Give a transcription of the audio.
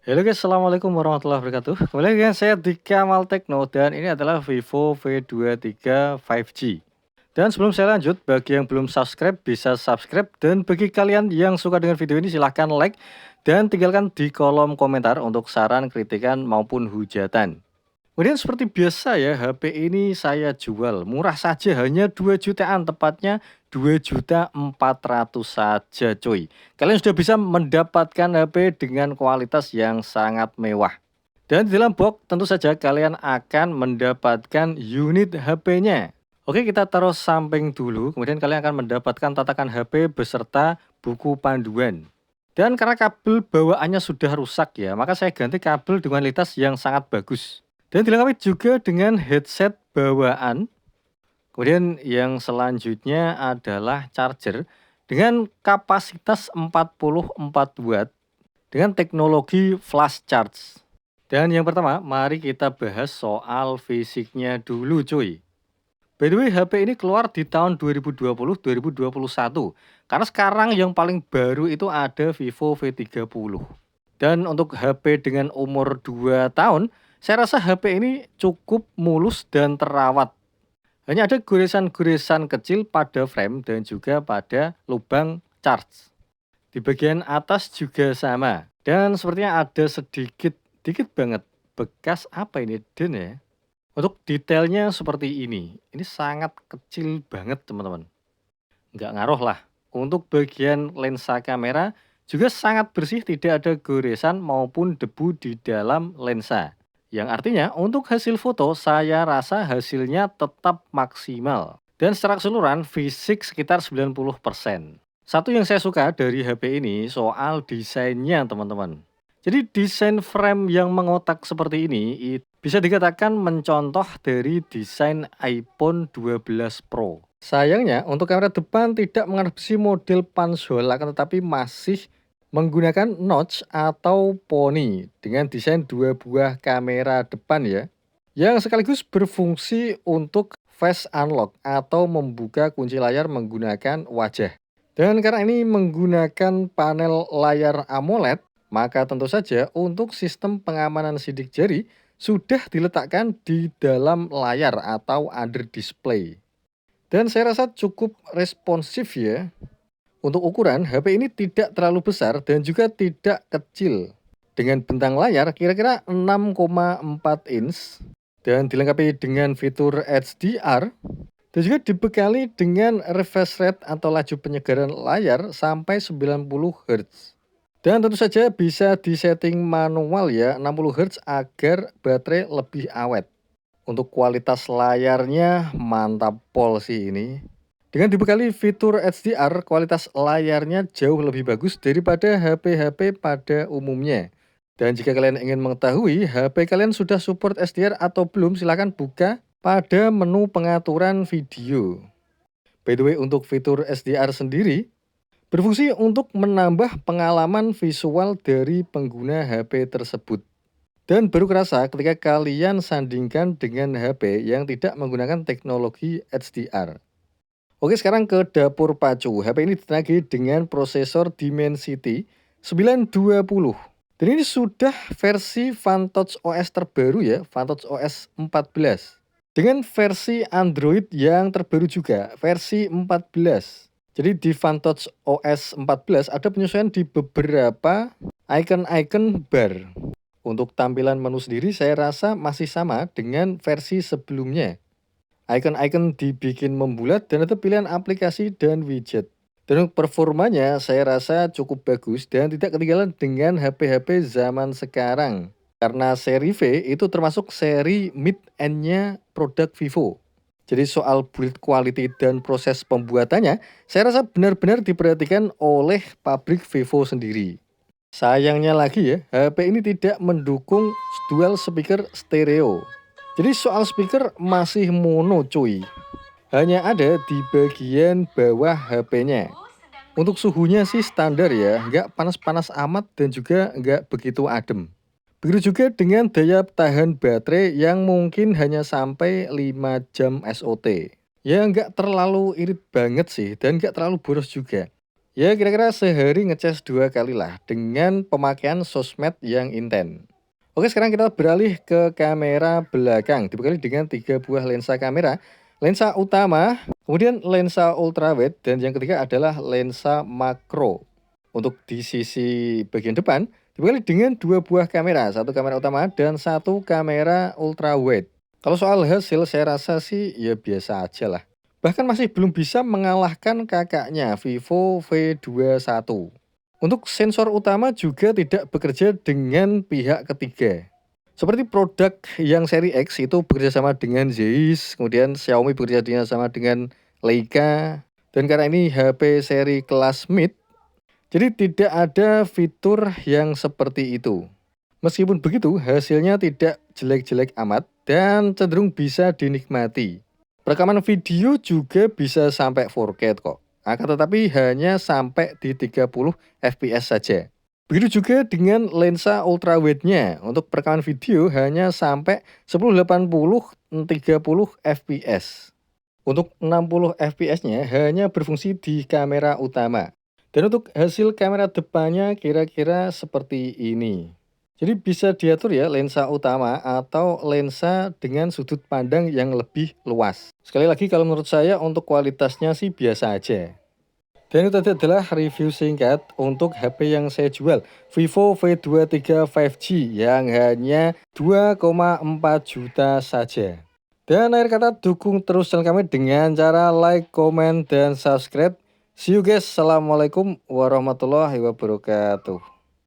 Halo guys, assalamualaikum warahmatullahi wabarakatuh. Kembali lagi dengan saya di Kamal Tekno dan ini adalah Vivo V23 5G. Dan sebelum saya lanjut, bagi yang belum subscribe bisa subscribe dan bagi kalian yang suka dengan video ini silahkan like dan tinggalkan di kolom komentar untuk saran, kritikan maupun hujatan. Kemudian seperti biasa ya, HP ini saya jual murah saja hanya 2 jutaan, tepatnya 2.400.000 saja cuy. Kalian sudah bisa mendapatkan HP dengan kualitas yang sangat mewah. Dan di dalam box tentu saja kalian akan mendapatkan unit HP-nya. Oke, kita taruh samping dulu, kemudian kalian akan mendapatkan tatakan HP beserta buku panduan. Dan karena kabel bawaannya sudah rusak ya, maka saya ganti kabel dengan kualitas yang sangat bagus. Dan dilengkapi juga dengan headset bawaan. Kemudian yang selanjutnya adalah charger dengan kapasitas 44 watt dengan teknologi flash charge. Dan yang pertama, mari kita bahas soal fisiknya dulu cuy. By the way, HP ini keluar di tahun 2020-2021. Karena sekarang yang paling baru itu ada Vivo V30. Dan untuk HP dengan umur 2 tahun, saya rasa HP ini cukup mulus dan terawat. Hanya ada goresan-goresan kecil pada frame dan juga pada lubang charge. Di bagian atas juga sama. Dan sepertinya ada dikit banget bekas apa ini Den ya. Untuk detailnya seperti ini sangat kecil banget teman-teman. Nggak ngaruh lah. Untuk bagian lensa kamera juga sangat bersih, tidak ada goresan maupun debu di dalam lensa. Yang artinya untuk hasil foto saya rasa hasilnya tetap maksimal. Dan secara keseluruhan fisik sekitar 90%. Satu yang saya suka dari HP ini soal desainnya teman-teman. Jadi desain frame yang mengotak seperti ini bisa dikatakan mencontoh dari desain iPhone 12 Pro. Sayangnya untuk kamera depan tidak mengadopsi model punch-hole akan tetapi masih menggunakan notch atau poni dengan desain dua buah kamera depan ya, yang sekaligus berfungsi untuk face unlock atau membuka kunci layar menggunakan wajah. Dan karena ini menggunakan panel layar AMOLED, maka tentu saja untuk sistem pengamanan sidik jari sudah diletakkan di dalam layar atau under display. Dan saya rasa cukup responsif ya. Untuk ukuran, HP ini tidak terlalu besar dan juga tidak kecil. Dengan bentang layar kira-kira 6,4 inch dan dilengkapi dengan fitur HDR dan juga dibekali dengan refresh rate atau laju penyegaran layar sampai 90 Hz. Dan tentu saja bisa disetting manual ya 60 Hz agar baterai lebih awet. Untuk kualitas layarnya mantap pol sih ini. Dengan dibekali fitur HDR, kualitas layarnya jauh lebih bagus daripada HP-HP pada umumnya. Dan jika kalian ingin mengetahui HP kalian sudah support HDR atau belum, silahkan buka pada menu pengaturan video. By the way, untuk fitur HDR sendiri, berfungsi untuk menambah pengalaman visual dari pengguna HP tersebut. Dan baru kerasa ketika kalian sandingkan dengan HP yang tidak menggunakan teknologi HDR. Oke, sekarang ke dapur pacu. HP ini ditenagai dengan prosesor Dimensity 920. Dan ini sudah versi Fantouch OS terbaru ya, Fantouch OS 14. Dengan versi Android yang terbaru juga, versi 14. Jadi di Fantouch OS 14 ada penyesuaian di beberapa icon-icon bar. Untuk tampilan menu sendiri saya rasa masih sama dengan versi sebelumnya. Icon-icon dibikin membulat dan ada pilihan aplikasi dan widget. Dan untuk performanya saya rasa cukup bagus dan tidak ketinggalan dengan HP-HP zaman sekarang. Karena seri V itu termasuk seri mid-end-nya produk Vivo. Jadi soal build quality dan proses pembuatannya, saya rasa benar-benar diperhatikan oleh pabrik Vivo sendiri. Sayangnya lagi ya, HP ini tidak mendukung dual speaker stereo. Jadi soal speaker masih mono cuy. Hanya ada di bagian bawah HP-nya. Untuk suhunya sih standar ya, nggak panas-panas amat dan juga nggak begitu adem. Begitu juga dengan daya tahan baterai yang mungkin hanya sampai 5 jam SOT. Ya nggak terlalu irit banget sih dan nggak terlalu boros juga. Ya kira-kira sehari ngecas 2 kali lah dengan pemakaian sosmed yang intens. Oke, sekarang kita beralih ke kamera belakang, dibekali dengan 3 buah lensa kamera, lensa utama, kemudian lensa ultrawide, dan yang ketiga adalah lensa makro. Untuk di sisi bagian depan, dibekali dengan 2 buah kamera, satu kamera utama dan satu kamera ultrawide. Kalau soal hasil saya rasa sih ya biasa aja lah. Bahkan masih belum bisa mengalahkan kakaknya Vivo V21. Untuk sensor utama juga tidak bekerja dengan pihak ketiga. Seperti produk yang seri X itu bekerja sama dengan Zeiss, kemudian Xiaomi bekerja sama dengan Leica, dan karena ini HP seri kelas mid, jadi tidak ada fitur yang seperti itu. Meskipun begitu, hasilnya tidak jelek-jelek amat dan cenderung bisa dinikmati. Rekaman video juga bisa sampai 4K kok. Akan tetapi hanya sampai di 30 fps saja. Begitu juga dengan lensa ultrawide-nya. Untuk perekaman video hanya sampai 1080 30 fps. Untuk 60 fps-nya hanya berfungsi di kamera utama. Dan untuk hasil kamera depannya kira-kira seperti ini. Jadi bisa diatur ya lensa utama atau lensa dengan sudut pandang yang lebih luas. Sekali lagi kalau menurut saya untuk kualitasnya sih biasa aja. Dan itu tadi adalah review singkat untuk HP yang saya jual, Vivo V23 5G yang hanya 2,4 juta saja. Dan akhir kata dukung terus channel kami dengan cara like, komen, dan subscribe. See you guys. Assalamualaikum warahmatullahi wabarakatuh.